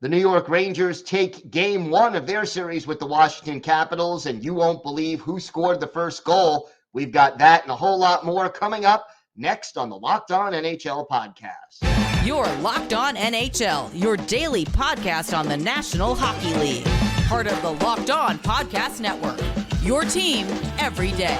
The New York Rangers take game one of their series with the Washington Capitals, and you won't believe who scored the first goal. We've got that and a whole lot more coming up next on the Locked On NHL podcast. You're Locked On NHL, your daily podcast on the National Hockey League. Part of the Locked On Podcast Network, your team every day.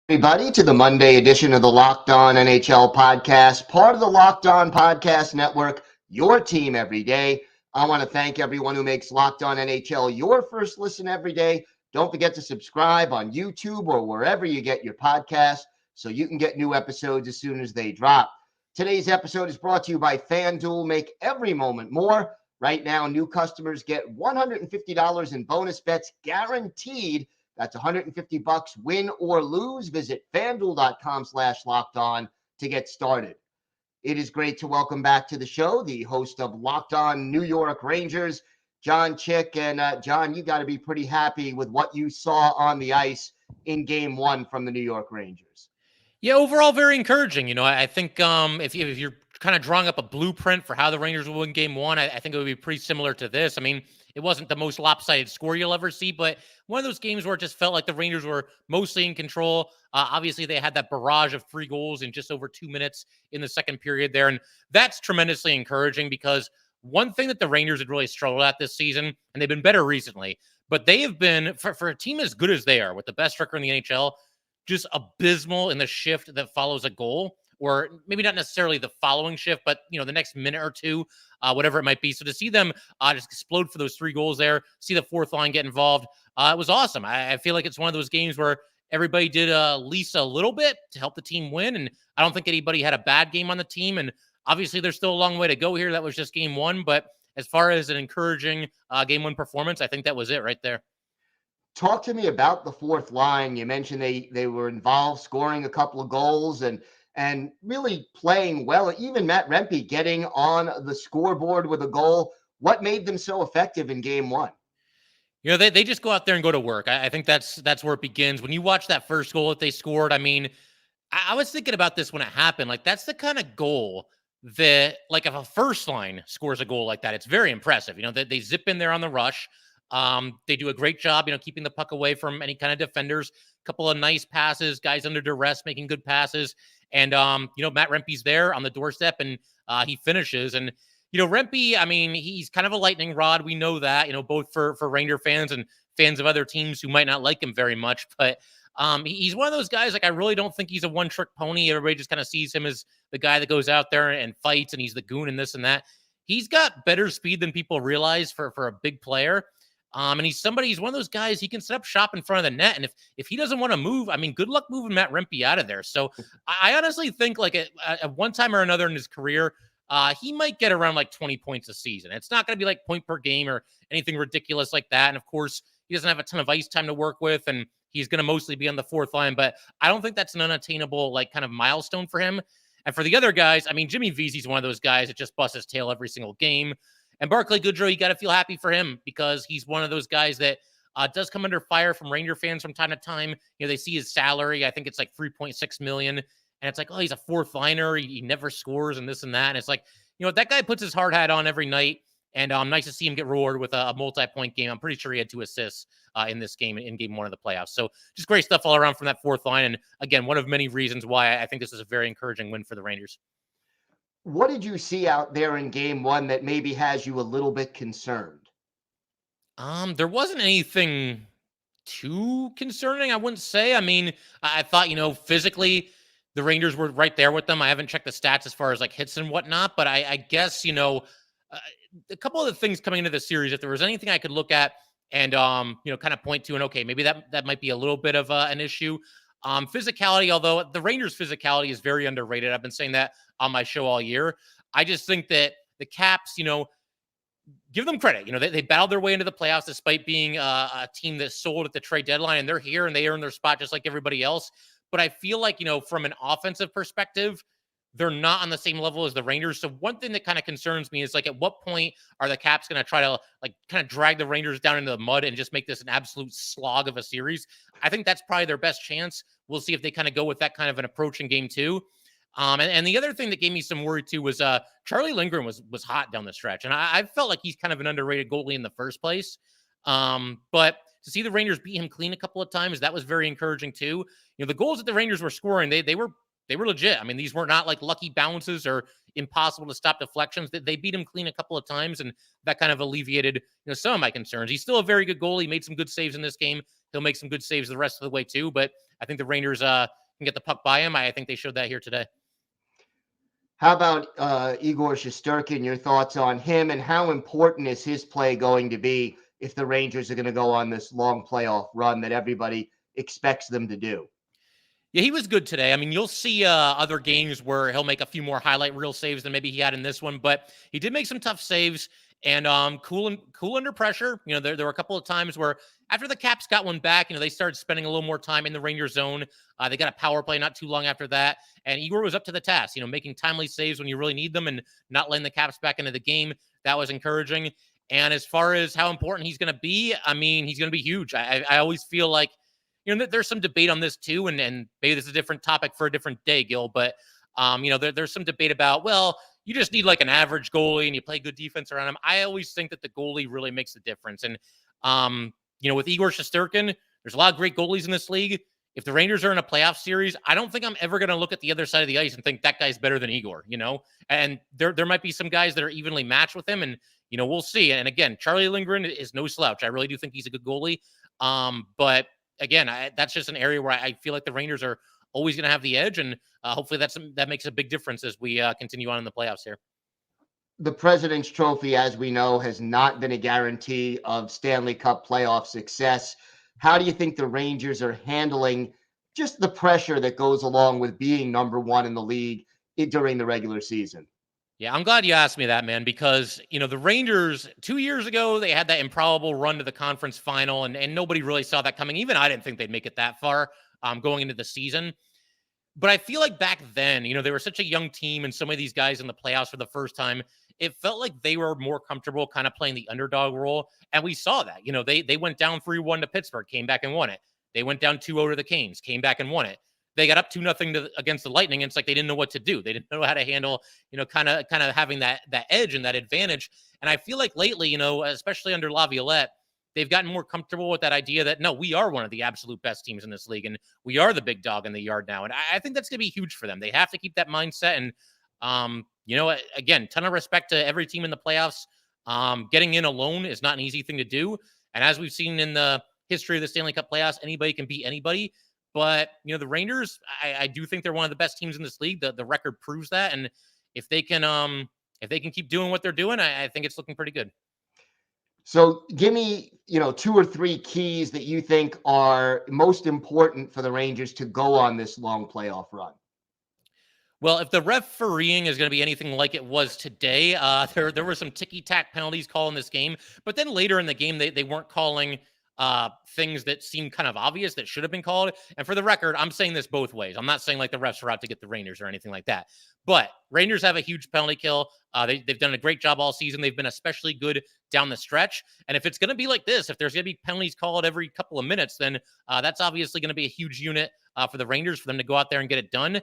Everybody to the Monday edition of the Locked On NHL podcast, part of the Locked On Podcast Network, your team every day. I want to thank everyone who makes Locked On NHL your first listen every day. Don't forget to subscribe on YouTube or wherever you get your podcasts so you can get new episodes as soon as they drop. Today's episode is brought to you by FanDuel. Make every moment more. Right now, new customers get $150 in bonus bets guaranteed. That's $150 win or lose. Visit FanDuel.com/locked on to get started. It is great to welcome back to the show the host of Locked On New York Rangers, John Chik. And John, you got to be pretty happy with what you saw on the ice in game one from the New York Rangers. Yeah, overall, very encouraging. I think if you're kind of drawing up a blueprint for how the Rangers will win game one, I think it would be pretty similar to this. I mean, it wasn't the most lopsided score you'll ever see, but one of those games where it just felt like the Rangers were mostly in control. Obviously, they had that barrage of 3 goals in just over 2 minutes in the second period there. And that's tremendously encouraging because one thing that the Rangers had really struggled at this season, and they've been better recently, but they have been, for a team as good as they are, with the best record in the NHL, just abysmal in the shift that follows a goal, or maybe not necessarily the following shift, but, the next minute or two, whatever it might be. So to see them just explode for those 3 goals there, see the fourth line get involved, it was awesome. I feel like it's one of those games where everybody did at least a little bit to help the team win, and I don't think anybody had a bad game on the team, and obviously there's still a long way to go here. That was just game one, but as far as an encouraging game one performance, I think that was it right there. Talk to me about the fourth line. You mentioned they were involved, scoring a couple of goals and really playing well. Even Matt Rempe getting on the scoreboard with a goal. What made them so effective in game one? They just go out there and go to work. I think that's where it begins. When you watch that first goal that they scored, I mean, I was thinking about this when it happened. Like, that's the kind of goal that, like, if a first line scores a goal like that, it's very impressive. They zip in there on the rush. They do a great job, keeping the puck away from any kind of defenders. A couple of nice passes, guys under duress, making good passes. And, Matt Rempe's there on the doorstep, and he finishes. And, Rempe, I mean, he's kind of a lightning rod. We know that, both for Ranger fans and fans of other teams who might not like him very much. But he's one of those guys, like, I really don't think he's a one-trick pony. Everybody just kind of sees him as the guy that goes out there and fights, and he's the goon and this and that. He's got better speed than people realize for a big player. And he's one of those guys, he can set up shop in front of the net. And if he doesn't want to move, I mean, good luck moving Matt Rempe out of there. So I honestly think, like, at one time or another in his career, he might get around like 20 points a season. It's not going to be like point per game or anything ridiculous like that. And of course, he doesn't have a ton of ice time to work with, and he's going to mostly be on the fourth line. But I don't think that's an unattainable, like, kind of milestone for him. And for the other guys, I mean, Jimmy Vesey's one of those guys that just busts his tail every single game. And Barclay Goodrow, you got to feel happy for him because he's one of those guys that does come under fire from Ranger fans from time to time. They see his salary. I think it's like $3.6 million. And it's like, oh, he's a fourth liner. He never scores and this and that. And it's like, that guy puts his hard hat on every night. And nice to see him get rewarded with a multi-point game. I'm pretty sure he had 2 assists in this game, in game one of the playoffs. So just great stuff all around from that fourth line. And again, one of many reasons why I think this is a very encouraging win for the Rangers. What did you see out there in game one that maybe has you a little bit concerned? There wasn't anything too concerning, I wouldn't say. I mean, I thought, physically the Rangers were right there with them. I haven't checked the stats as far as like hits and whatnot, but I guess, a couple of the things coming into the series, if there was anything I could look at and, kind of point to, and okay, maybe that might be a little bit of an issue. Physicality, although the Rangers' physicality is very underrated. I've been saying that on my show all year. I just think that the Caps, give them credit. They battled their way into the playoffs despite being a team that sold at the trade deadline, and they're here and they earn their spot just like everybody else. But I feel like, from an offensive perspective, they're not on the same level as the Rangers. So one thing that kind of concerns me is like, at what point are the Caps going to try to like kind of drag the Rangers down into the mud and just make this an absolute slog of a series? I think that's probably their best chance. We'll see if they kind of go with that kind of an approach in game two. And the other thing that gave me some worry too was Charlie Lindgren was hot down the stretch. And I felt like he's kind of an underrated goalie in the first place. But to see the Rangers beat him clean a couple of times, that was very encouraging too. You know, the goals that the Rangers were scoring, they were legit. I mean, these were not like lucky bounces or impossible to stop deflections. They beat him clean a couple of times, and that kind of alleviated, some of my concerns. He's still a very good goalie. He made some good saves in this game. He'll make some good saves the rest of the way too. But I think the Rangers can get the puck by him. I think they showed that here today. How about Igor Shesterkin? Your thoughts on him, and how important is his play going to be if the Rangers are going to go on this long playoff run that everybody expects them to do? Yeah, he was good today. I mean, you'll see other games where he'll make a few more highlight reel saves than maybe he had in this one, but he did make some tough saves and cool under pressure. There were a couple of times where after the Caps got one back, they started spending a little more time in the Rangers zone. They got a power play not too long after that, and Igor was up to the task, making timely saves when you really need them and not letting the Caps back into the game. That was encouraging. And as far as how important he's going to be, I mean, he's going to be huge. I always feel like, there's some debate on this too, and maybe this is a different topic for a different day, Gil, but, there's some debate about, well, you just need like an average goalie and you play good defense around him. I always think that the goalie really makes the difference. And, with Igor Shesterkin, there's a lot of great goalies in this league. If the Rangers are in a playoff series, I don't think I'm ever going to look at the other side of the ice and think that guy's better than Igor, and there might be some guys that are evenly matched with him, and, we'll see. And again, Charlie Lindgren is no slouch. I really do think he's a good goalie. But again, that's just an area where I feel like the Rangers are always going to have the edge, and hopefully that makes a big difference as we continue on in the playoffs here. The President's Trophy, as we know, has not been a guarantee of Stanley Cup playoff success. How do you think the Rangers are handling just the pressure that goes along with being number one in the league during the regular season? Yeah, I'm glad you asked me that, man, because, the Rangers 2 years ago, they had that improbable run to the conference final, and nobody really saw that coming. Even I didn't think they'd make it that far going into the season. But I feel like back then, they were such a young team, and so many of these guys in the playoffs for the first time, it felt like they were more comfortable kind of playing the underdog role. And we saw that. They went down 3-1 to Pittsburgh, came back and won it. They went down 2-0 to the Canes, came back and won it. They got up 2-0 against the Lightning, and it's like they didn't know what to do. They didn't know how to handle, kind of having that edge and that advantage. And I feel like lately, especially under Laviolette, they've gotten more comfortable with that idea that, no, we are one of the absolute best teams in this league, and we are the big dog in the yard now. And I think that's going to be huge for them. They have to keep that mindset. And, again, ton of respect to every team in the playoffs. Getting in alone is not an easy thing to do. And as we've seen in the history of the Stanley Cup playoffs, anybody can beat anybody. But, the Rangers, I do think they're one of the best teams in this league. The record proves that. And if they can keep doing what they're doing, I think it's looking pretty good. So give me, 2 or 3 keys that you think are most important for the Rangers to go on this long playoff run. Well, if the refereeing is going to be anything like it was today, there were some ticky-tack penalties called in this game. But then later in the game, they weren't calling things that seemed kind of obvious that should have been called. And for the record, I'm saying this both ways. I'm not saying like the refs are out to get the Rangers or anything like that. But Rangers have a huge penalty kill. They've done a great job all season. They've been especially good down the stretch. And if it's going to be like this, if there's going to be penalties called every couple of minutes, then that's obviously going to be a huge unit for the Rangers for them to go out there and get it done.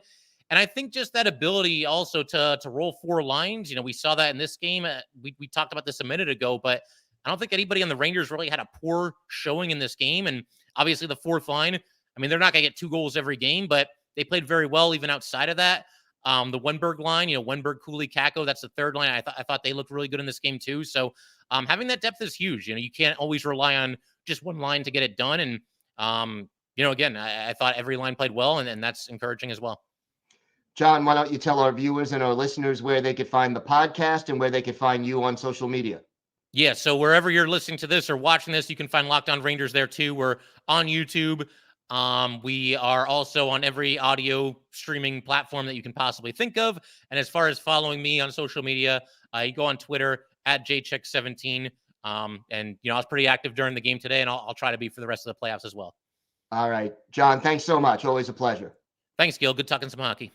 And I think just that ability also to roll 4 lines, we saw that in this game. We talked about this a minute ago, but I don't think anybody on the Rangers really had a poor showing in this game. And obviously the 4th line, I mean, they're not going to get 2 goals every game, but they played very well even outside of that. The Wenberg line, Wenberg, Cooley, Kakko, that's the 3rd line. I thought they looked really good in this game too. So having that depth is huge. You can't always rely on just one line to get it done. And, again, I thought every line played well, and that's encouraging as well. John, why don't you tell our viewers and our listeners where they could find the podcast and where they could find you on social media? Yeah, so wherever you're listening to this or watching this, you can find Locked On Rangers there too. We're on YouTube. We are also on every audio streaming platform that you can possibly think of. And as far as following me on social media, you go on Twitter at jchik17. And, I was pretty active during the game today, and I'll try to be for the rest of the playoffs as well. All right. John, thanks so much. Always a pleasure. Thanks, Gil. Good talking some hockey.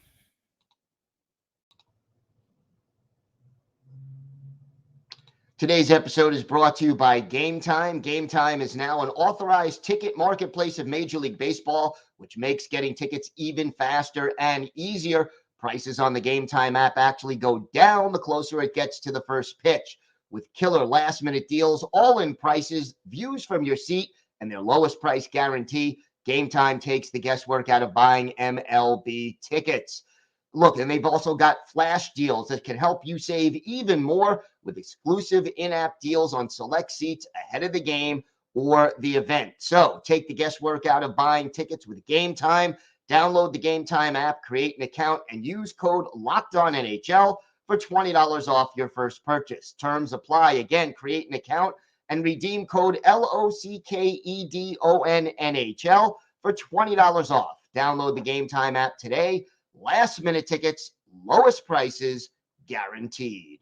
Today's episode is brought to you by Gametime. Gametime is now an authorized ticket marketplace of Major League Baseball, which makes getting tickets even faster and easier. Prices on the Gametime app actually go down the closer it gets to the first pitch. With killer last-minute deals, all-in prices, views from your seat, and their lowest price guarantee, Gametime takes the guesswork out of buying MLB tickets. Look, and they've also got flash deals that can help you save even more with exclusive in-app deals on select seats ahead of the game or the event. So take the guesswork out of buying tickets with Gametime. Download the Gametime app, create an account, and use code LOCKEDONNHL for $20 off your first purchase. Terms apply. Again, create an account and redeem code LOCKEDONNHL for $20 off. Download the Gametime app today. Last minute tickets, lowest prices guaranteed.